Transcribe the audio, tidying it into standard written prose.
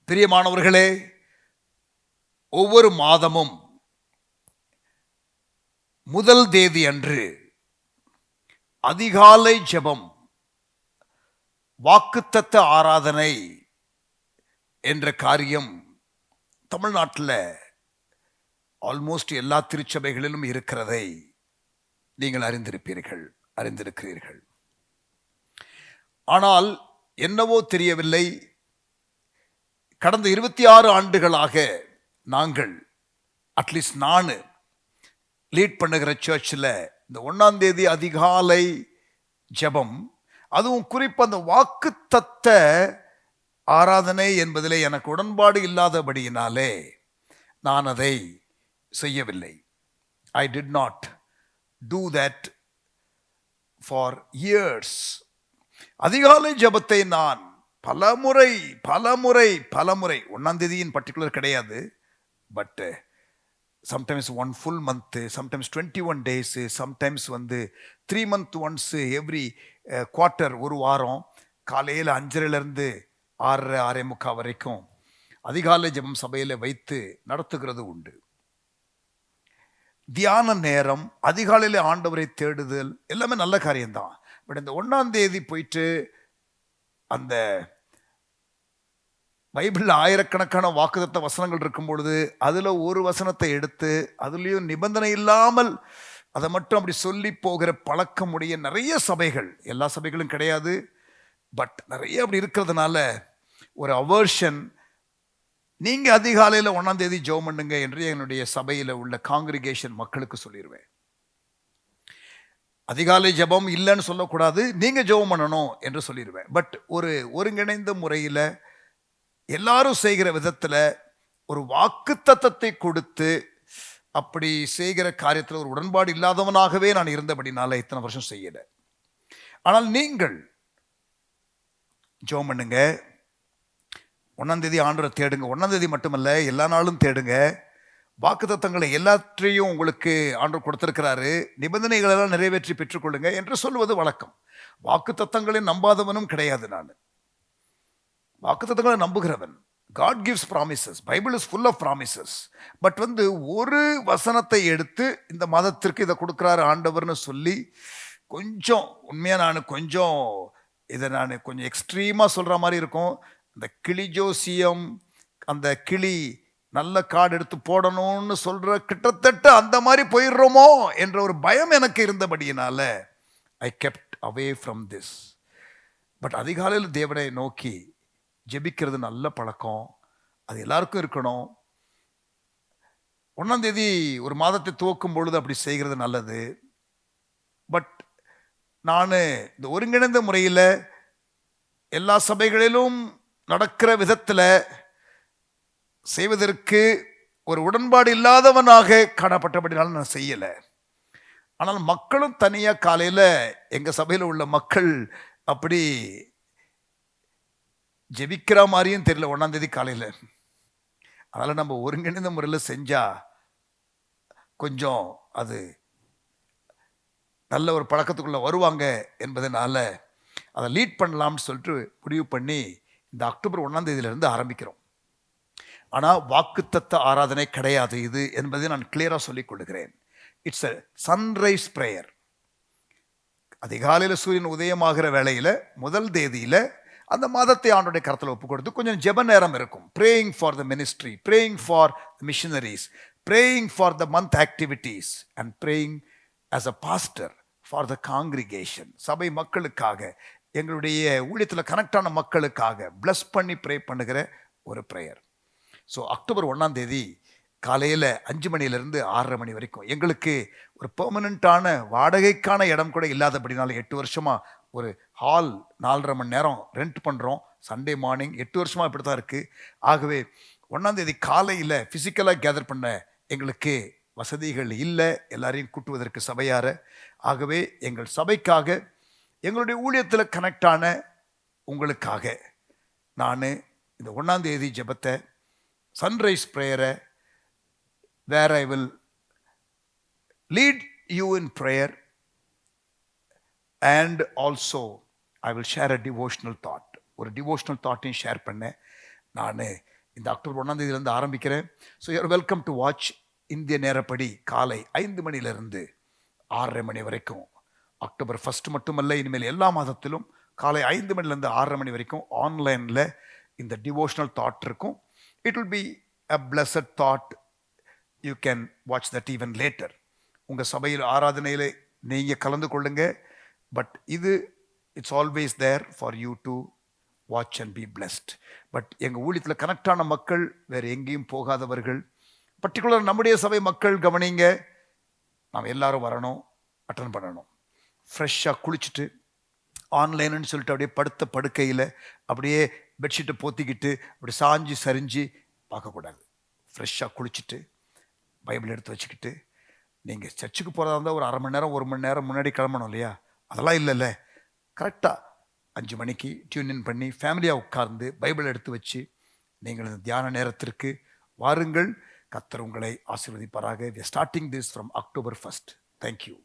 பிரியமானவர்களே, ஒவ்வொரு மாதமும் முதல் தேதி அன்று அதிகாலை ஜெபம், வாக்குத்தத்த ஆராதனை என்ற காரியம் தமிழ்நாட்டில் ஆல்மோஸ்ட் எல்லா திருச்சபைகளிலும் இருக்கிறதை நீங்கள் அறிந்திருக்கிறீர்கள். ஆனால் என்னவோ தெரியவில்லை, கடந்த 26 ஆண்டுகளாக நாங்கள், அட்லீஸ்ட் நான் லீட் பண்ணுகிற சர்ச்சில் இந்த 1ஆம் தேதி அதிகாலை ஜெபம், அதுவும் குறிப்பாக அந்த வாக்குத்தத்த ஆராதனை என்பதிலே எனக்கு உடன்பாடு இல்லாதபடியினாலே நான் அதை செய்யவில்லை. I did not do that for years. அதிகாலை ஜெபத்தை நான் பலமுறை 1ஆம் தேதியின் பர்டிகுலர் கிடையாது, but sometimes 1 full month, sometimes 21 days, sometimes 3 months once, every quarter, ஒரு வாரம் காலையில் 5:30 6:30 வரைக்கும் அதிகாலை ஜெபம் சபையில் வைத்து நடத்துகிறது உண்டு. தியான நேரம், அதிகாலையில் ஆண்டவரை தேடுதல் எல்லாமே நல்ல காரியம்தான். பட் இந்த 1ஆம் தேதி போயிட்டு அந்த பைபிளில் ஆயிரக்கணக்கான வாக்குத்தத்த வசனங்கள் இருக்கும் பொழுது அதில் ஒரு வசனத்தை எடுத்து அதுலேயும் நிபந்தனை இல்லாமல் அதை மட்டும் அப்படி சொல்லி போகிற பழக்கமுடைய நிறைய சபைகள், எல்லா சபைகளும் கிடையாது, பட் நிறைய அப்படி இருக்கிறதுனால ஒரு அவர்ஷன். நீங்கள் அதிகாலையில் 1ஆம் தேதி ஜெபம் பண்ணுங்க என்று என்னுடைய சபையில் உள்ள காங்கிரிகேஷன் மக்களுக்கு சொல்லிடுவேன். அதிகாலை ஜெபம் இல்லைன்னு சொல்லக்கூடாது, நீங்கள் ஜெபம் பண்ணணும் என்று சொல்லிடுவேன். பட் ஒரு ஒருங்கிணைந்த முறையில் எல்லாரும் செய்கிற விதத்தில் ஒரு வாக்குத்தத்தத்தை கொடுத்து அப்படி செய்கிற காரியத்தில் ஒரு உடன்பாடு இல்லாதவனாகவே நான் இருந்தபடினால இத்தனை வருஷம் செய்யலை. ஆனால் நீங்கள் ஜெபம் பண்ணுங்க, 1ஆம் தேதி ஆண்டவரை தேடுங்க. 1ஆம் தேதி மட்டுமல்ல, எல்லா நாளும் தேடுங்க. வாக்குத்தத்தங்களை எல்லாற்றையும் உங்களுக்கு ஆண்டவர் கொடுத்திருக்கிறாரு, நிபந்தனைகளெல்லாம் நிறைவேற்றி பெற்றுக்கொள்ளுங்க என்று சொல்வது வழக்கம். வாக்குத்தத்தங்களை நம்பாதவனும் கிடையாது. நான் வாக்குத்தத்தங்களை நம்புகிறவன். God gives promises. Bible is full of promises. But ஒரு வசனத்தை எடுத்து இந்த மாதத்திற்கு இதை கொடுக்குறாரு ஆண்டவர்னு சொல்லி கொஞ்சம் உண்மையாக இதை நான் கொஞ்சம் எக்ஸ்ட்ரீமாக சொல்கிற மாதிரி இருக்கும். அந்த கிளி ஜோசியம், அந்த கிளி நல்ல கார்டு எடுத்து போடணும்னு சொல்கிற கிட்டத்தட்ட அந்த மாதிரி போயிடுறோமோ என்ற ஒரு பயம் எனக்கு இருந்தபடியினால I kept away from this. But அதிகாலையில் தேவனை நோக்கி ஜெபிக்கிறது நல்ல பழக்கம், அது எல்லாருக்கும் இருக்கணும். 1ஆம் தேதி ஒரு மாதத்தை துவக்கும் பொழுது அப்படி செய்கிறது நல்லது. பட் நான் இந்த ஒருங்கிணைந்த முறையில் எல்லா சபைகளிலும் நடக்கிற விதத்தில் செய்வதற்கு ஒரு உடன்பாடு இல்லாதவனாக காணப்பட்டபடினாலும் நான் செய்யலை. ஆனால் மக்களும் தனியாக காலையில் எங்கள் சபையில் உள்ள மக்கள் அப்படி ஜெபிக்கிற மாதிரியும் தெரியல 1ஆம் தேதி காலையில். அதனால் நம்ம ஒருங்கிணைந்த முறையில் செஞ்சால் கொஞ்சம் அது நல்ல ஒரு பழக்கத்துக்குள்ளே வருவாங்க என்பதனால அதை லீட் பண்ணலாம்னு சொல்லிட்டு முடிவு பண்ணி இந்த அக்டோபர் 1ஆம் தேதியிலிருந்து ஆரம்பிக்கிறோம். ஆனால் வாக்குத்தத்த ஆராதனை கிடையாது இது என்பதை நான் கிளியராக சொல்லிக் கொள்கிறேன். It's a sunrise prayer. அதிகாலையில் சூரியன் உதயமாகிற வேளையில் முதல் தேதியில் அந்த மாதத்தை ஆண்டோடைய கருத்தில் ஒப்பு கொடுத்து கொஞ்சம் ஜெப நேரம் இருக்கும். Praying for the ministry, praying for the missionaries, praying for the month activities and praying as a pastor for the congregation. சபை மக்களுக்காக, எங்களுடைய ஊழியத்தில் கனெக்டான மக்களுக்காக பிளஸ் பண்ணி ப்ரே பண்ணுகிற ஒரு ப்ரேயர். ஸோ அக்டோபர் 1ஆம் தேதி காலையில் 5 மணிலேருந்து 6:30 மணி வரைக்கும் எங்களுக்கு ஒரு பெர்மனண்ட்டான வாடகைக்கான இடம் கூட இல்லாதபடினால 8 வருஷமாக ஒரு ஹால் 4.5 மணி நேரம் ரெண்ட் பண்ணுறோம். சண்டே மார்னிங் 8 வருஷமாக இப்படி தான் இருக்குது. ஆகவே 1ஆம் தேதி காலையில் ஃபிசிக்கலாக கேதர் பண்ண எங்களுக்கு வசதிகள் இல்லை, எல்லாரையும் கூட்டுவதற்கு சபையார. ஆகவே எங்கள் சபைக்காக, எங்களுடைய ஊழியத்தில் கனெக்டான உங்களுக்காக நான் இந்த 1ஆம் தேதி ஜெபத்தை, sunrise ப்ரேயரை, where I will lead you in prayer and also I will share a devotional thought. ஒரு டிவோஷனல் தாட்டையும் ஷேர் பண்ணேன். நான் இந்த அக்டோபர் 1ஆம் தேதியிலேருந்து ஆரம்பிக்கிறேன். So you're welcome to watch. இந்திய நேரப்படி காலை 5 மணியிலிருந்து 6:30 மணி வரைக்கும். அக்டோபர் 1 மட்டுமல்ல, இனிமேல் எல்லா மாதத்திலும் காலை 5 மணிலேருந்து 6:30 மணி வரைக்கும் ஆன்லைனில் இந்த டிவோஷனல் தாட் இருக்கும். It will be a blessed thought. You can watch that even later. உங்கள் சபையில் ஆராதனையில் நீங்கள் கலந்து கொள்ளுங்க. பட் இது it's always there for you to watch and be blessed. But எங்கள் ஊழியத்தில் கனெக்டான மக்கள், வேறு எங்கேயும் போகாதவர்கள், பர்டிகுலர் நம்முடைய சபை மக்கள் கவனிங்க. நாம் எல்லாரும் வரணும், அட்டன் பண்ணணும். ஃப்ரெஷ்ஷாக குளிச்சுட்டு ஆன்லைன்னு சொல்லிட்டு அப்படியே படுத்த படுக்கையில் அப்படியே பெட்ஷீட்டை போத்திக்கிட்டு அப்படி சாஞ்சு சரிஞ்சு பார்க்கக்கூடாது. ஃப்ரெஷ்ஷாக குளிச்சுட்டு பைபிள் எடுத்து வச்சுக்கிட்டு, நீங்கள் சர்ச்சுக்கு போகிறதா இருந்தால் ஒரு 1/2 மணி நேரம் 1 மணி நேரம் முன்னாடி கிளம்பணும் இல்லையா? அதெல்லாம் இல்லைல்ல. கரெக்டாக 5 மணிக்கு டியூன் பண்ணி ஃபேமிலியாக உட்கார்ந்து பைபிள் எடுத்து வச்சு நீங்கள் இந்த தியான நேரத்திற்கு வாருங்கள். கர்த்தர் உங்களை ஆசீர்வதிப்பாராக. We are starting this from October 1st. Thank you.